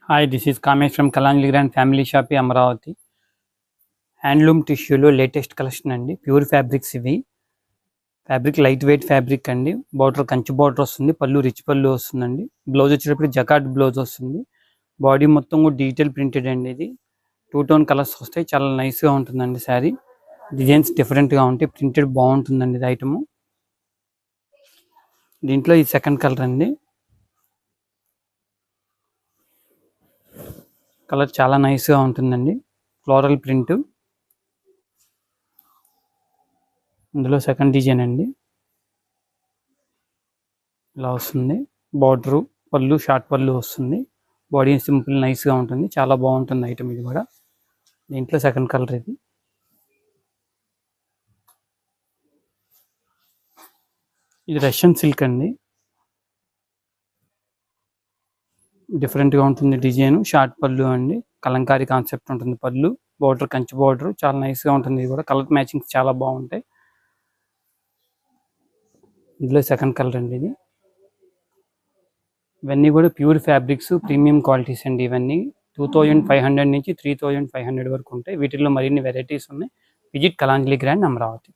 Hi, this is Kamesh from Kalanjali grand family shop Amaravati. Handloom టిష్యూలో latest collection అండి. Pure fabrics ఇవి. Fabric light weight fabric అండి. Border Kanchi border వస్తుంది. పళ్ళు రిచ్ పళ్ళు వస్తుందండి. బ్లౌజ్ వచ్చేటప్పుడు జకార్డ్ బ్లౌజ్ వస్తుంది. బాడీ మొత్తం కూడా డీటెయిల్ ప్రింటెడ్ అండి. ఇది 2 టోన్ కలర్స్ వస్తాయి. చాలా నైస్గా ఉంటుందండి శారీ. డిజైన్స్ డిఫరెంట్గా ఉంటాయి. ప్రింటెడ్ బాగుంటుందండి ఇది ఐటము. దీంట్లో ఈ సెకండ్ కలర్ అండి. కలర్ చాలా నైస్గా ఉంటుందండి. Floral print. ఇందులో సెకండ్ డిజైన్ అండి. ఇలా వస్తుంది. బార్డరు పళ్ళు షార్ట్ పళ్ళు వస్తుంది. బాడీ సింపుల్ నైస్గా ఉంటుంది. చాలా బాగుంటుంది ఐటమ్ ఇది కూడా. దీంట్లో సెకండ్ కలర్ ఇది. ఇది రష్యన్ సిల్క్ అండి. డిఫరెంట్గా ఉంటుంది డిజైన్. షార్ట్ పళ్ళు అండి. కలంకారీ కాన్సెప్ట్ ఉంటుంది పళ్ళు. బార్డర్ కంచి బార్డర్ చాలా నైస్గా ఉంటుంది. ఇది కూడా కలర్ మ్యాచింగ్స్ చాలా బాగుంటాయి. ఇందులో సెకండ్ కలర్ అండి ఇది. ఇవన్నీ కూడా ప్యూర్ ఫ్యాబ్రిక్స్, ప్రీమియం క్వాలిటీస్ అండి. ఇవన్నీ 2500 నుంచి 3500 వరకు ఉంటాయి. వీటిల్లో మరిన్ని వెరైటీస్ ఉన్నాయి. Visit Kalanjali grand Amaravati.